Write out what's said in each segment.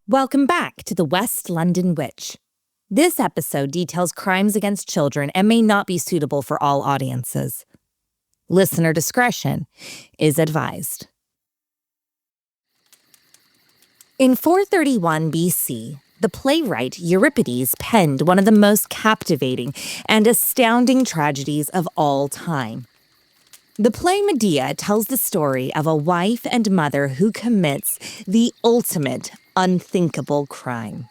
Welcome back to the West London Witch. This episode details crimes against children and may not be suitable for all audiences. Listener discretion is advised. In 431 BC, the playwright Euripides penned one of the most captivating and astounding tragedies of all time. The play Medea tells the story of a wife and mother who commits the ultimate unthinkable crime.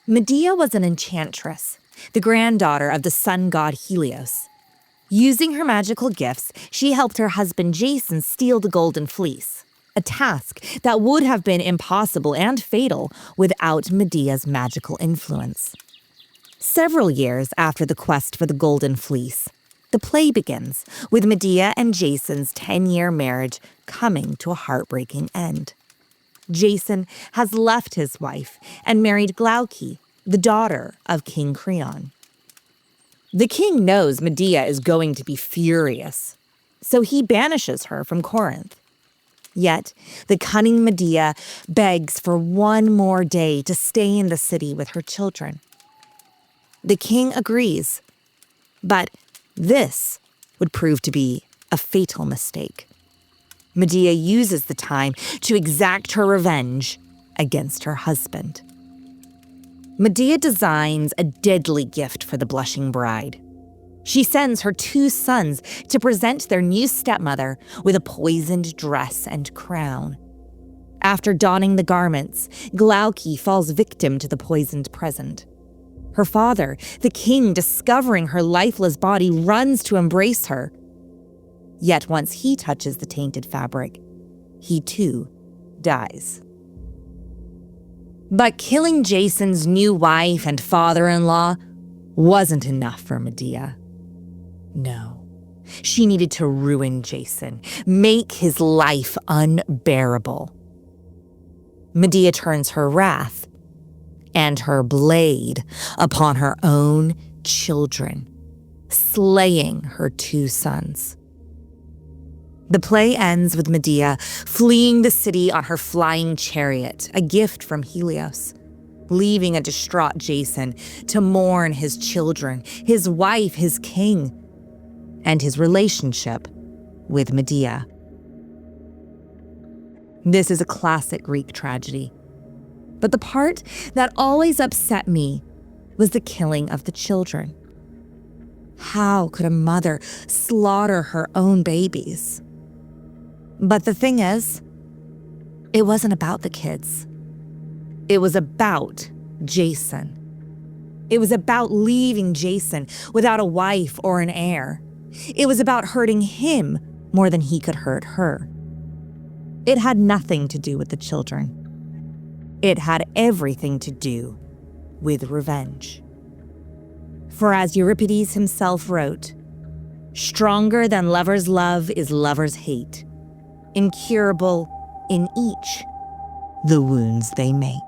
Medea was an enchantress, the granddaughter of the sun god Helios. Using her magical gifts, she helped her husband Jason steal the Golden Fleece, a task that would have been impossible and fatal without Medea's magical influence. Several years after the quest for the Golden Fleece, the play begins with Medea and Jason's 10-year marriage coming to a heartbreaking end. Jason has left his wife and married Glauce, the daughter of King Creon. The king knows Medea is going to be furious, so he banishes her from Corinth. Yet, the cunning Medea begs for one more day to stay in the city with her children. The king agrees, but this would prove to be a fatal mistake. Medea uses the time to exact her revenge against her husband. Medea designs a deadly gift for the blushing bride. She sends her 2 sons to present their new stepmother with a poisoned dress and crown. After donning the garments, Glauce falls victim to the poisoned present. Her father, the king, discovering her lifeless body, runs to embrace her. Yet once he touches the tainted fabric, he too dies. But killing Jason's new wife and father-in-law wasn't enough for Medea. No, she needed to ruin Jason, make his life unbearable. Medea turns her wrath and her blade upon her own children, slaying her 2 sons. The play ends with Medea fleeing the city on her flying chariot, a gift from Helios, leaving a distraught Jason to mourn his children, his wife, his king, and his relationship with Medea. This is a classic Greek tragedy. But the part that always upset me was the killing of the children. How could a mother slaughter her own babies? But the thing is, it wasn't about the kids. It was about Jason. It was about leaving Jason without a wife or an heir. It was about hurting him more than he could hurt her. It had nothing to do with the children. It had everything to do with revenge. For as Euripides himself wrote, "Stronger than lovers' love is lovers' hate, incurable in each the wounds they make."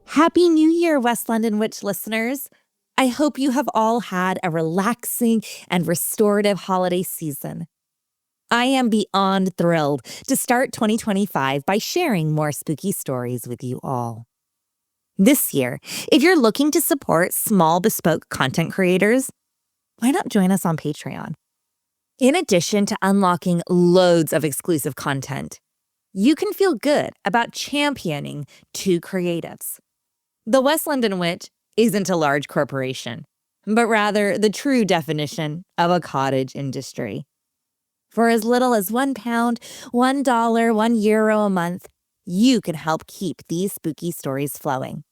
Happy New Year, West London Witch listeners. I hope you have all had a relaxing and restorative holiday season. I am beyond thrilled to start 2025 by sharing more spooky stories with you all. This year, if you're looking to support small bespoke content creators, why not join us on Patreon? In addition to unlocking loads of exclusive content, you can feel good about championing 2 creatives. The West London Witch isn't a large corporation. but rather the true definition of a cottage industry. For as little as £1, $1, €1 a month, you can help keep these spooky stories flowing.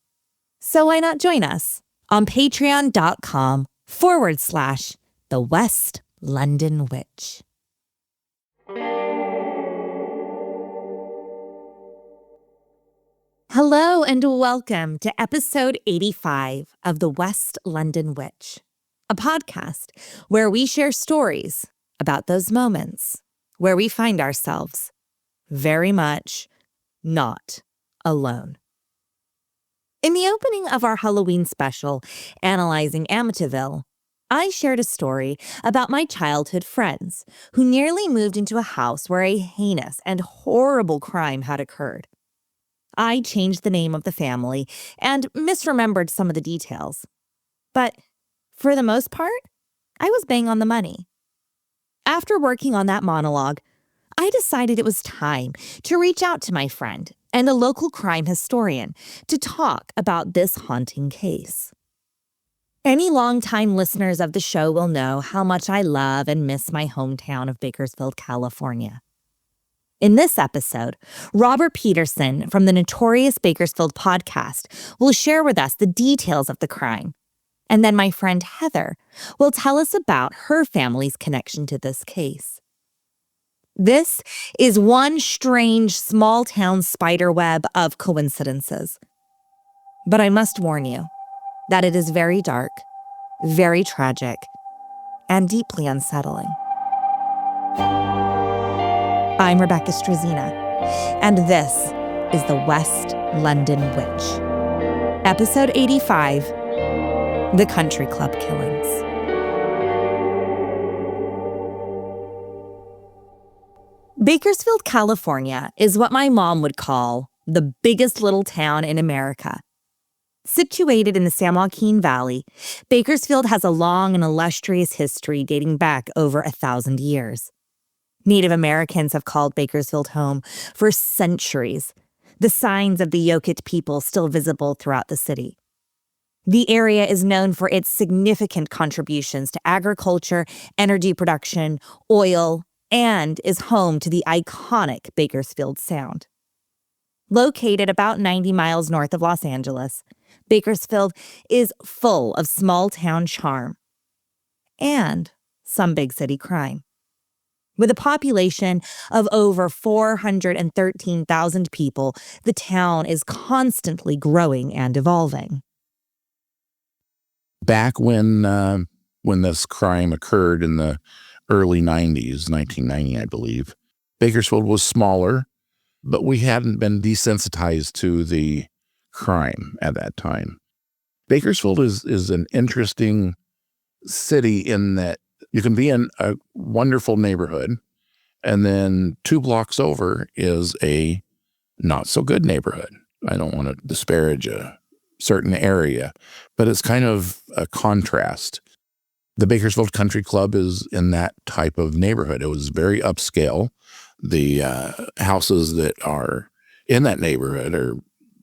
So why not join us on patreon.com/The West London Witch. Hello and welcome to episode 85 of The West London Witch, a podcast where we share stories about those moments where we find ourselves very much not alone. In the opening of our Halloween special, Analyzing Amityville, I shared a story about my childhood friends who nearly moved into a house where a heinous and horrible crime had occurred. I changed the name of the family and misremembered some of the details. But for the most part, I was bang on the money. After working on that monologue, I decided it was time to reach out to my friend and a local crime historian to talk about this haunting case. Any longtime listeners of the show will know how much I love and miss my hometown of Bakersfield, California. In this episode, Robert Petersen from the Notorious Bakersfield Podcast will share with us the details of the crime. And then my friend Heather will tell us about her family's connection to this case. This is one strange small-town spiderweb of coincidences. But I must warn you that it is very dark, very tragic, and deeply unsettling. I'm Rebecca Strazina, and this is The West London Witch. Episode 85, The Country Club Killings. Bakersfield, California is what my mom would call the biggest little town in America. Situated in the San Joaquin Valley, Bakersfield has a long and illustrious history dating back over 1,000 years. Native Americans have called Bakersfield home for centuries, the signs of the Yokit people still visible throughout the city. The area is known for its significant contributions to agriculture, energy production, oil, and is home to the iconic Bakersfield Sound. Located about 90 miles north of Los Angeles, Bakersfield is full of small-town charm and some big city crime. With a population of over 413,000 people, the town is constantly growing and evolving. Back when this crime occurred in the early 90s, 1990, I believe, Bakersfield was smaller, but we hadn't been desensitized to the crime at that time. Bakersfield is an interesting city in that you can be in a wonderful neighborhood, and then 2 blocks over is a not-so-good neighborhood. I don't want to disparage a certain area, but it's kind of a contrast. The Bakersfield Country Club is in that type of neighborhood. It was very upscale. The houses that are in that neighborhood are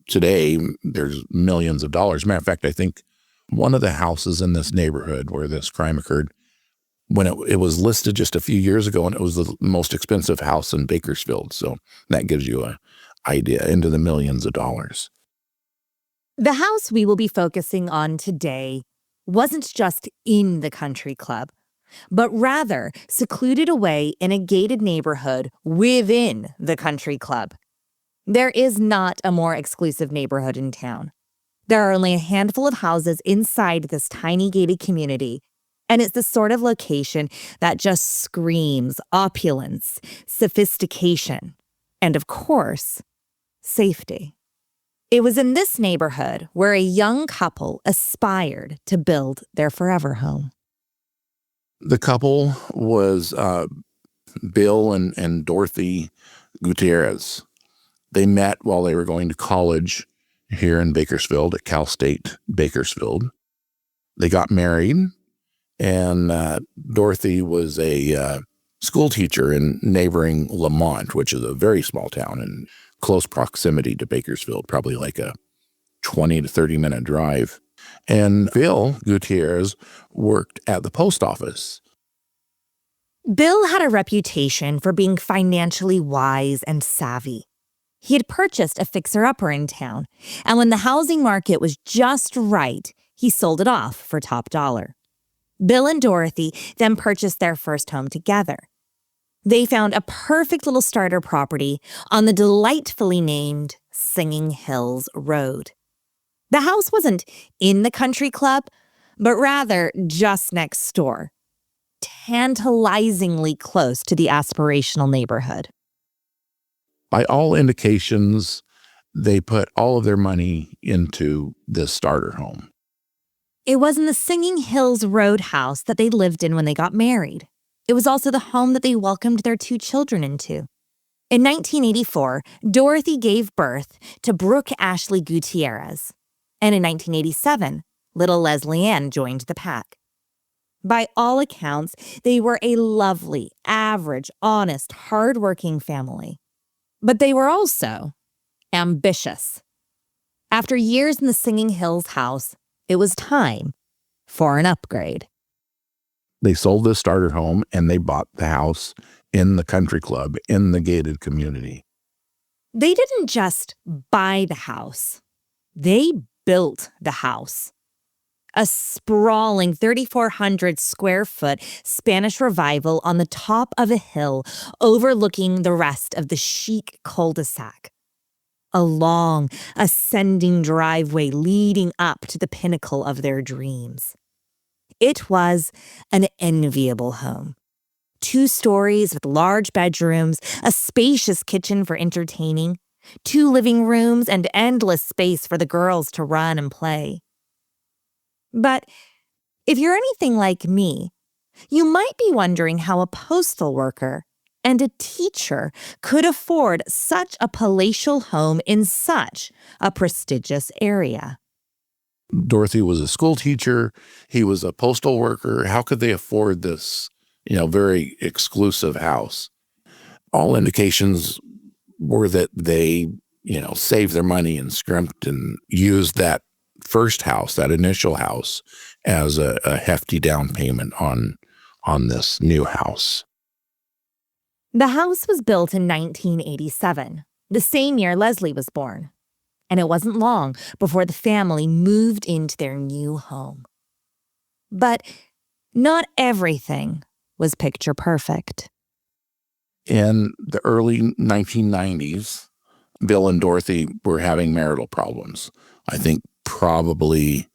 today, there's millions of dollars. Matter of fact, I think one of the houses in this neighborhood where this crime occurred, when it was listed just a few years ago, and it was the most expensive house in Bakersfield. So that gives you an idea, into the millions of dollars. The house we will be focusing on today wasn't just in the country club, but rather secluded away in a gated neighborhood within the country club. There is not a more exclusive neighborhood in town. There are only a handful of houses inside this tiny gated community, and it's the sort of location that just screams opulence, sophistication, and of course, safety. It was in this neighborhood where a young couple aspired to build their forever home. The couple was Bill and Dorothy Gutierrez. They met while they were going to college here in Bakersfield at Cal State Bakersfield. They got married, and Dorothy was a school teacher in neighboring Lamont, which is a very small town in close proximity to Bakersfield, probably like a 20 to 30 minute drive. And Bill Gutierrez worked at the post office. Bill had a reputation for being financially wise and savvy. He had purchased a fixer-upper in town, and when the housing market was just right, he sold it off for top dollar. Bill and Dorothy then purchased their first home together. They found a perfect little starter property on the delightfully named Singing Hills Road. The house wasn't in the country club, but rather just next door, tantalizingly close to the aspirational neighborhood. By all indications, they put all of their money into this starter home. It was in the Singing Hills Road house that they lived in when they got married. It was also the home that they welcomed their 2 children into. In 1984, Dorothy gave birth to Brooke Ashley Gutierrez. And in 1987, little Leslie Ann joined the pack. By all accounts, they were a lovely, average, honest, hardworking family. But they were also ambitious. After years in the Singing Hills house, it was time for an upgrade. They sold this starter home and they bought the house in the country club in the gated community. They didn't just buy the house. They built the house. A sprawling 3,400 square foot Spanish revival on the top of a hill overlooking the rest of the chic cul-de-sac. A long, ascending driveway leading up to the pinnacle of their dreams. It was an enviable home. 2 stories with large bedrooms, a spacious kitchen for entertaining, 2 living rooms, and endless space for the girls to run and play. But if you're anything like me, you might be wondering how a postal worker and a teacher could afford such a palatial home in such a prestigious area. Dorothy was a school teacher. He was a postal worker. How could they afford this, very exclusive house? All indications were that they, saved their money and scrimped and used that first house, that initial house, as a hefty down payment on this new house. The house was built in 1987, the same year Leslie was born. And it wasn't long before the family moved into their new home. But not everything was picture perfect. In the early 1990s, Bill and Dorothy were having marital problems. I think probably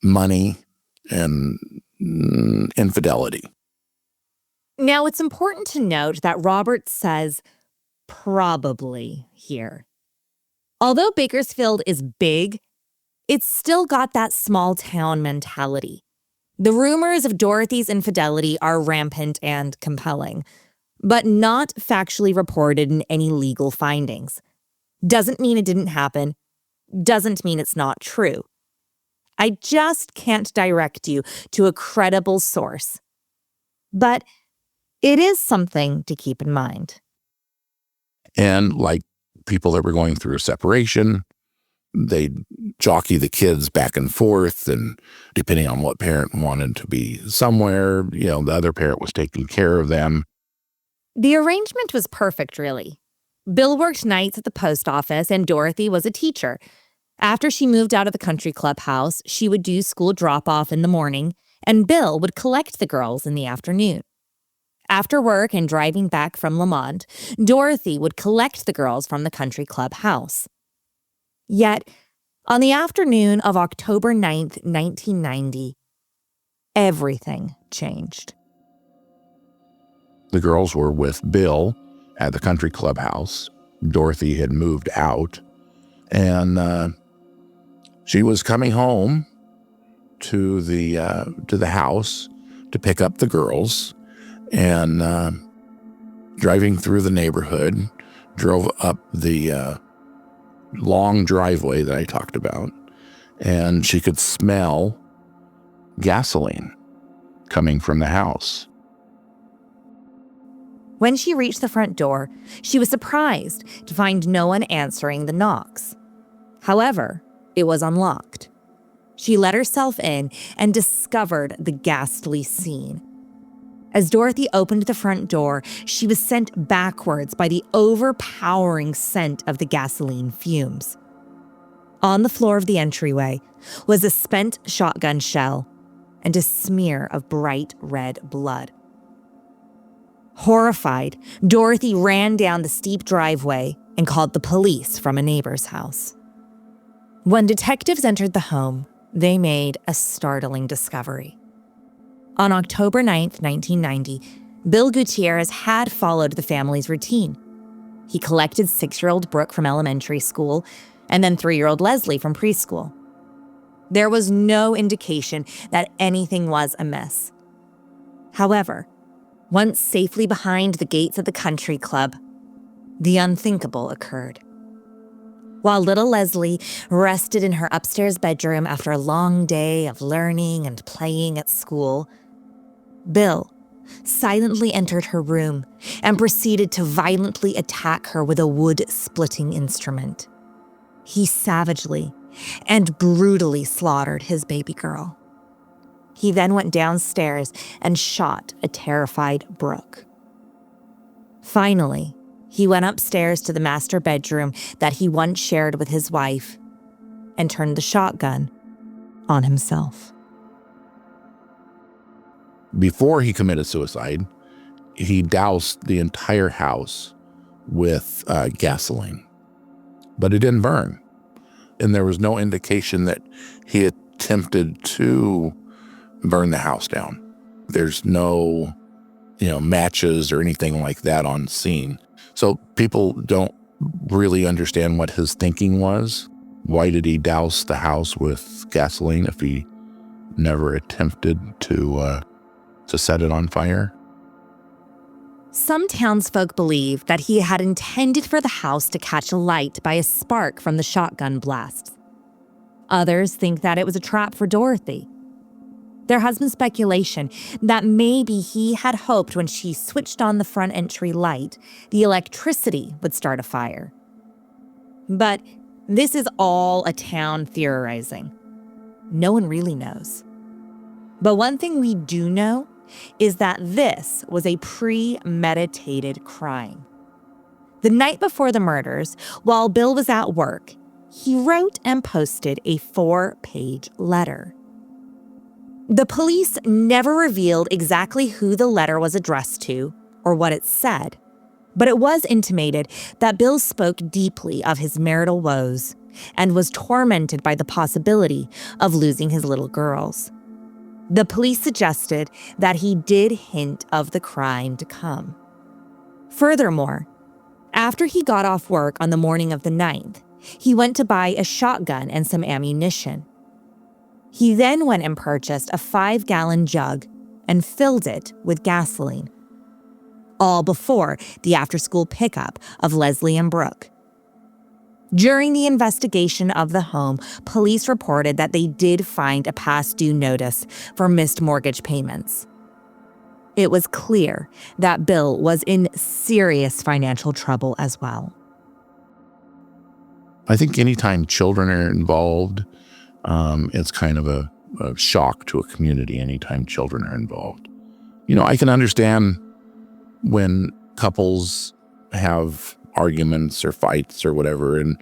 money and infidelity. Now, it's important to note that Robert says probably here. Although Bakersfield is big, it's still got that small town mentality. The rumors of Dorothy's infidelity are rampant and compelling, but not factually reported in any legal findings. Doesn't mean it didn't happen. Doesn't mean it's not true. I just can't direct you to a credible source. But it is something to keep in mind. And like people that were going through a separation, they'd jockey the kids back and forth, and depending on what parent wanted to be somewhere, the other parent was taking care of them. The arrangement was perfect, really. Bill worked nights at the post office, and Dorothy was a teacher. After she moved out of the country clubhouse, she would do school drop-off in the morning, and Bill would collect the girls in the afternoon. After work and driving back from Lamont, Dorothy would collect the girls from the country club house. Yet, on the afternoon of October 9th, 1990, everything changed. The girls were with Bill at the country clubhouse. Dorothy had moved out, and she was coming home to the house to pick up the girls. And driving through the neighborhood, drove up the long driveway that I talked about, and she could smell gasoline coming from the house. When she reached the front door, she was surprised to find no one answering the knocks. However, it was unlocked. She let herself in and discovered the ghastly scene. As Dorothy opened the front door, she was sent backwards by the overpowering scent of the gasoline fumes. On the floor of the entryway was a spent shotgun shell and a smear of bright red blood. Horrified, Dorothy ran down the steep driveway and called the police from a neighbor's house. When detectives entered the home, they made a startling discovery. On October 9th, 1990, Bill Gutierrez had followed the family's routine. He collected 6-year-old Brooke from elementary school and then 3-year-old Leslie from preschool. There was no indication that anything was amiss. However, once safely behind the gates of the country club, the unthinkable occurred. While little Leslie rested in her upstairs bedroom after a long day of learning and playing at school, Bill silently entered her room and proceeded to violently attack her with a wood-splitting instrument. He savagely and brutally slaughtered his baby girl. He then went downstairs and shot a terrified Brooke. Finally, he went upstairs to the master bedroom that he once shared with his wife and turned the shotgun on himself. Before he committed suicide, he doused the entire house with gasoline, but it didn't burn. And there was no indication that he attempted to burn the house down. There's no, matches or anything like that on scene. So people don't really understand what his thinking was. Why did he douse the house with gasoline if he never attempted to set it on fire? Some townsfolk believe that he had intended for the house to catch alight by a spark from the shotgun blasts. Others think that it was a trap for Dorothy. There has been speculation that maybe he had hoped when she switched on the front entry light, the electricity would start a fire. But this is all a town theorizing. No one really knows. But one thing we do know is that this was a premeditated crime. The night before the murders, while Bill was at work, he wrote and posted a 4-page letter. The police never revealed exactly who the letter was addressed to or what it said, but it was intimated that Bill spoke deeply of his marital woes and was tormented by the possibility of losing his little girls. The police suggested that he did hint of the crime to come. Furthermore, after he got off work on the morning of the 9th, he went to buy a shotgun and some ammunition. He then went and purchased a 5-gallon jug and filled it with gasoline, all before the after-school pickup of Leslie and Brooke. During the investigation of the home, police reported that they did find a past due notice for missed mortgage payments. It was clear that Bill was in serious financial trouble as well. I think anytime children are involved, it's kind of a shock to a community anytime children are involved. I can understand when couples have arguments or fights or whatever, and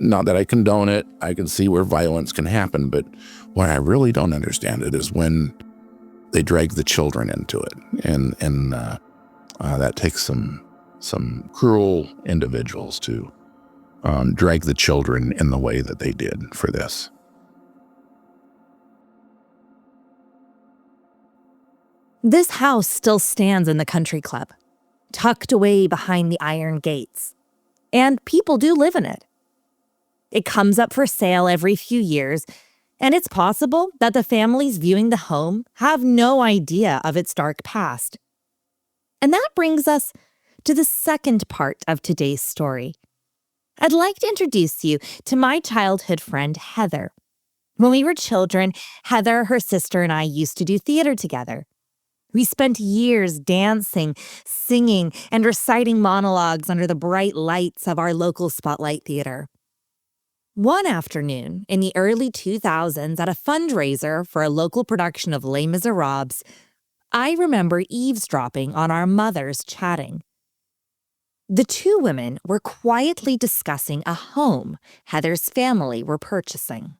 not that I condone it, I can see where violence can happen, but what I really don't understand it is when they drag the children into it, and that takes some cruel individuals to drag the children in the way that they did for this. This house still stands in the country club, tucked away behind the iron gates, and people do live in it. It comes up for sale every few years, and it's possible that the families viewing the home have no idea of its dark past. And that brings us to the second part of today's story. I'd like to introduce you to my childhood friend, Heather. When we were children, Heather, her sister, and I used to do theater together. We spent years dancing, singing, and reciting monologues under the bright lights of our local spotlight theater. One afternoon in the early 2000s at a fundraiser for a local production of Les Miserables, I remember eavesdropping on our mothers chatting. The two women were quietly discussing a home Heather's family were purchasing.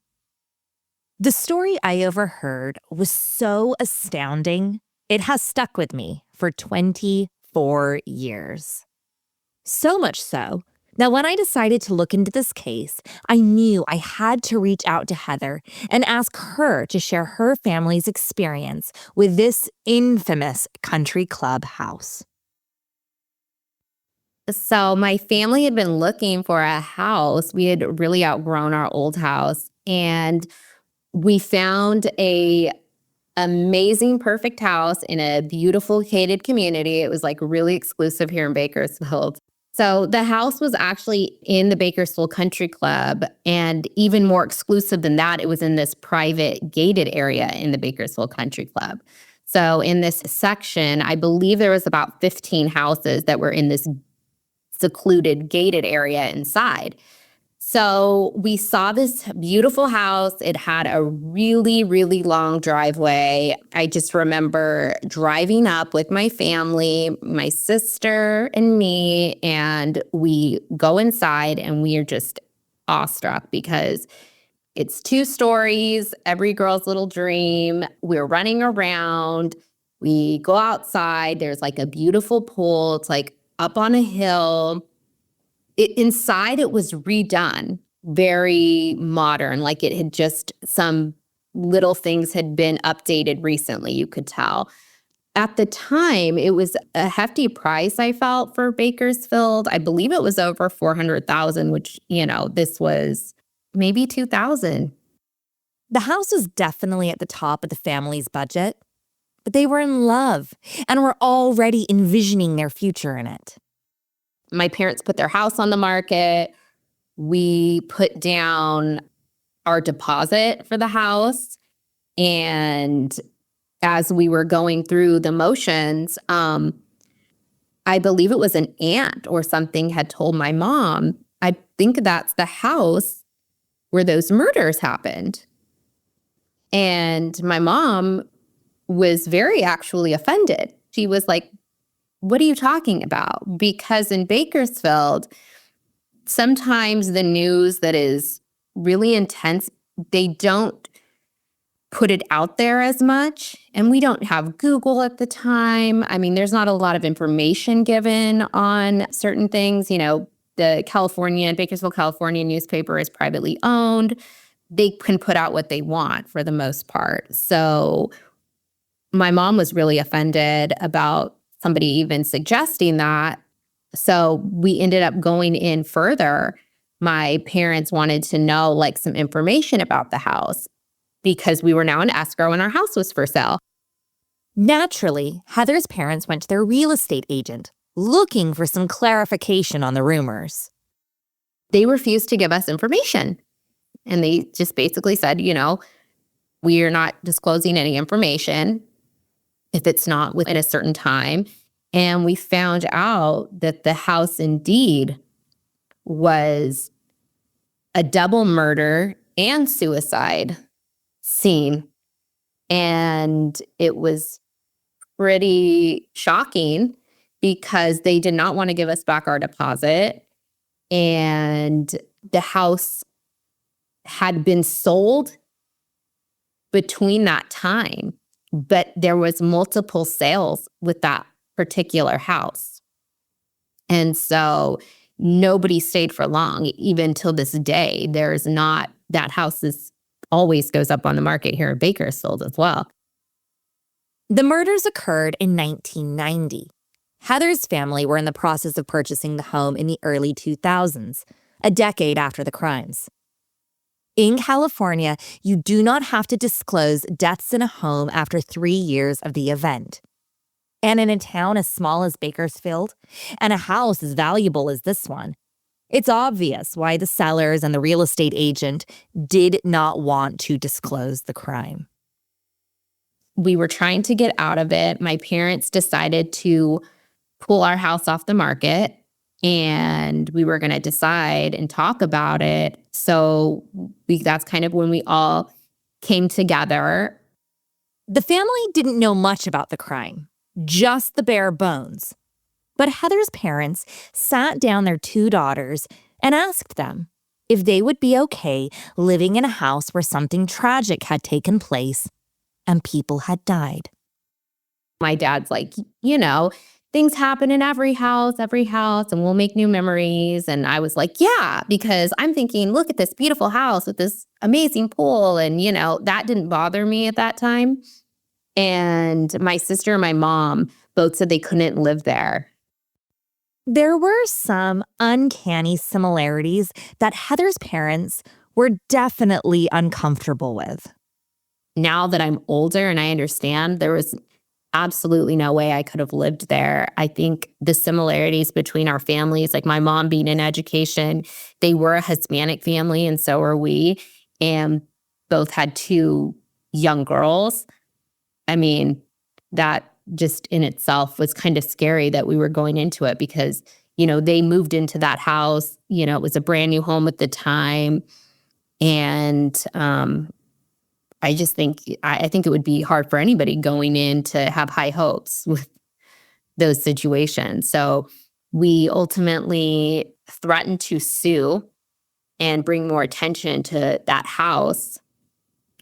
The story I overheard was so astounding, it has stuck with me for 24 years. So much so that when I decided to look into this case, I knew I had to reach out to Heather and ask her to share her family's experience with this infamous country club house. So my family had been looking for a house. We had really outgrown our old house, and we found a amazing, perfect house in a beautiful gated community. It was like really exclusive here in Bakersfield. So the house was actually in the Bakersfield Country Club, and even more exclusive than that, it was in this private gated area in the Bakersfield Country Club. So in this section, I believe there was about 15 houses that were in this secluded gated area inside. So we saw this beautiful house. It had a really, really long driveway. I just remember driving up with my family, my sister and me, and we go inside and we are just awestruck because it's 2 stories, every girl's little dream. We're running around. We go outside. There's like a beautiful pool. It's like up on a hill. Inside, it was redone, very modern, like it had just some little things had been updated recently, you could tell. At the time, it was a hefty price, I felt, for Bakersfield. I believe it was over $400,000, which, this was maybe $2,000. The house was definitely at the top of the family's budget, but they were in love and were already envisioning their future in it. My parents put their house on the market. We put down our deposit for the house. And as we were going through the motions, I believe it was an aunt or something had told my mom, I think that's the house where those murders happened. And my mom was very actually offended. She was like, what are you talking about? Because in Bakersfield, sometimes the news that is really intense, they don't put it out there as much. And we don't have Google at the time. I mean, there's not a lot of information given on certain things. The Bakersfield, California newspaper is privately owned. They can put out what they want for the most part. So my mom was really offended about somebody even suggesting that. So we ended up going in further. My parents wanted to know like some information about the house because we were now in escrow and our house was for sale. Naturally, Heather's parents went to their real estate agent looking for some clarification on the rumors. They refused to give us information. And they just basically said, we are not disclosing any information if it's not within a certain time. And we found out that the house indeed was a double murder and suicide scene. And it was pretty shocking because they did not want to give us back our deposit. And the house had been sold between that time. But there was multiple sales with that particular house. And so nobody stayed for long, even till this day. That house always goes up on the market here in Bakersfield as well. The murders occurred in 1990. Heather's family were in the process of purchasing the home in the early 2000s, a decade after the crimes. In California, you do not have to disclose deaths in a home after 3 years of the event. And in a town as small as Bakersfield, and a house as valuable as this one, it's obvious why the sellers and the real estate agent did not want to disclose the crime. We were trying to get out of it. My parents decided to pull our house off the market. and we were going to decide and talk about it. So that's kind of when we all came together. The family didn't know much about the crime, just the bare bones. But Heather's parents sat down their two daughters and asked them if they would be okay living in a house where something tragic had taken place and people had died. My dad's like, things happen in every house, and we'll make new memories. And I was like, yeah, because I'm thinking, look at this beautiful house with this amazing pool. And, that didn't bother me at that time. And my sister and my mom both said they couldn't live there. There were some uncanny similarities that Heather's parents were definitely uncomfortable with. Now that I'm older and I understand, there was absolutely no way I could have lived there. I think the similarities between our families, like my mom being in education, they were a Hispanic family and so were we, and both had two young girls. I mean, that just in itself was kind of scary that we were going into it because, they moved into that house, it was a brand new home at the time. And I just think, I think it would be hard for anybody going in to have high hopes with those situations. So we ultimately threatened to sue and bring more attention to that house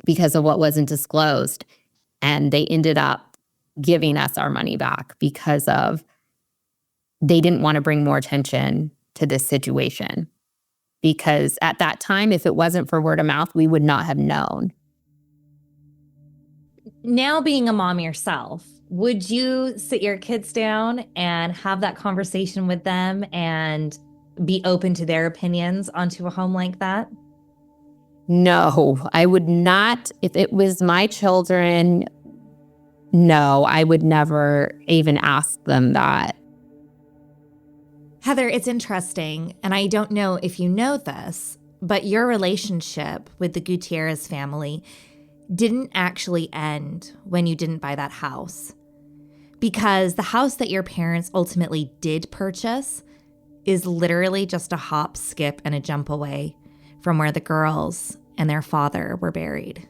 because of what wasn't disclosed. And they ended up giving us our money back because they didn't want to bring more attention to this situation. Because at that time, if it wasn't for word of mouth, we would not have known. Now being a mom yourself, would you sit your kids down and have that conversation with them and be open to their opinions onto a home like that? No, I would not. If it was my children, no, I would never even ask them that. Heather, it's interesting, and I don't know if you know this, but your relationship with the Gutierrez family didn't actually end when you didn't buy that house. Because the house that your parents ultimately did purchase is literally just a hop, skip, and a jump away from where the girls and their father were buried.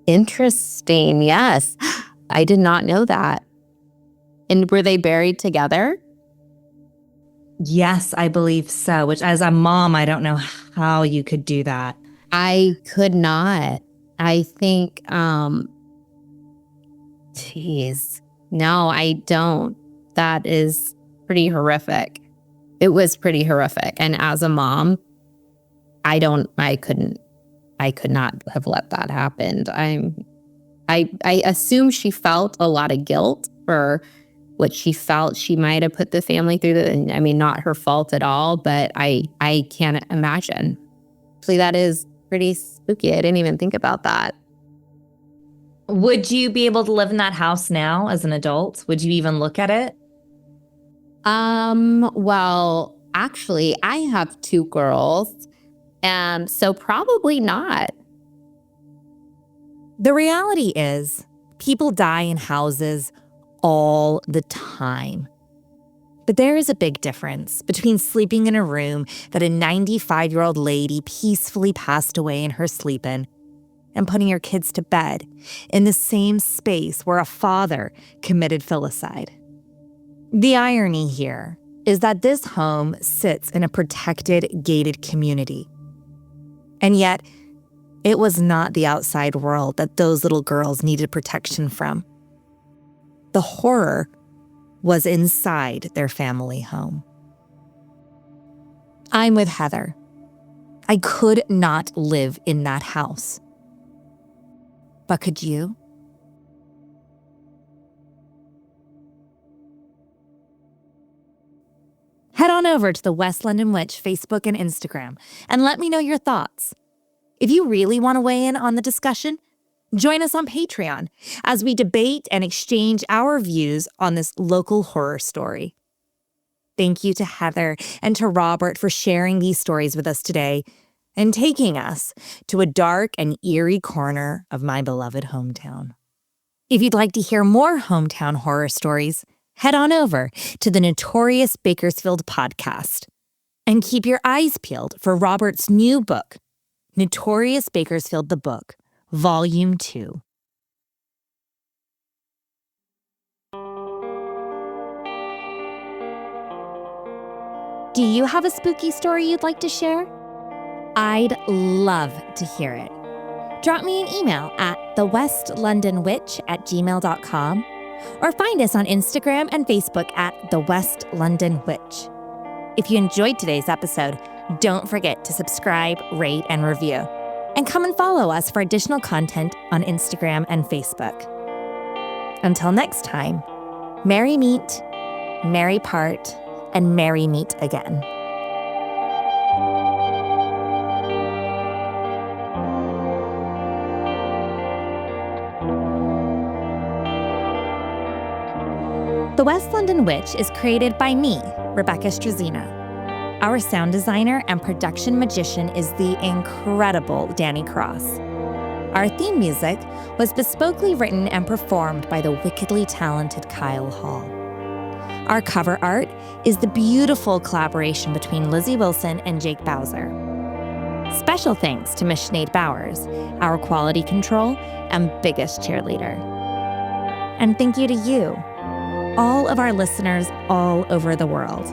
Interesting. Yes. I did not know that. And were they buried together? Yes, I believe so, which as a mom, I don't know how you could do that. I could not. I think, no, I don't. That is pretty horrific. It was pretty horrific. And as a mom, I could not have let that happen. I assume she felt a lot of guilt for what she felt she might have put the family through. Not her fault at all, but I can't imagine. Actually, that is pretty spooky. I didn't even think about that. Would you be able to live in that house now as an adult? Would you even look at it? Well, actually, I have two girls, and so probably not. The reality is, people die in houses all the time. But there is a big difference between sleeping in a room that a 95-year-old lady peacefully passed away in her sleep in and putting your kids to bed in the same space where a father committed filicide. The irony here is that this home sits in a protected, gated community. And yet, it was not the outside world that those little girls needed protection from. The horror was inside their family home. I'm with Heather. I could not live in that house. But could you? Head on over to the West London Witch Facebook and Instagram and let me know your thoughts. If you really want to weigh in on the discussion, join us on Patreon as we debate and exchange our views on this local horror story. Thank you to Heather and to Robert for sharing these stories with us today and taking us to a dark and eerie corner of my beloved hometown. If you'd like to hear more hometown horror stories, head on over to the Notorious Bakersfield Podcast. And keep your eyes peeled for Robert's new book, Notorious Bakersfield the Book, Volume 2. Do you have a spooky story you'd like to share? I'd love to hear it. Drop me an email at thewestlondonwitch@gmail.com or find us on Instagram and Facebook at The West London Witch. If you enjoyed today's episode, don't forget to subscribe, rate, and review. And come and follow us for additional content on Instagram and Facebook. Until next time, merry meet, merry part, and merry meet again. The West London Witch is created by me, Rebecca Strazina. Our sound designer and production magician is the incredible Danny Cross. Our theme music was bespokely written and performed by the wickedly talented Kyle Hall. Our cover art is the beautiful collaboration between Lizzie Wilson and Jake Bowser. Special thanks to Miss Sinead Bowers, our quality control and biggest cheerleader. And thank you to you, all of our listeners all over the world.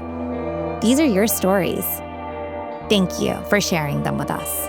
These are your stories. Thank you for sharing them with us.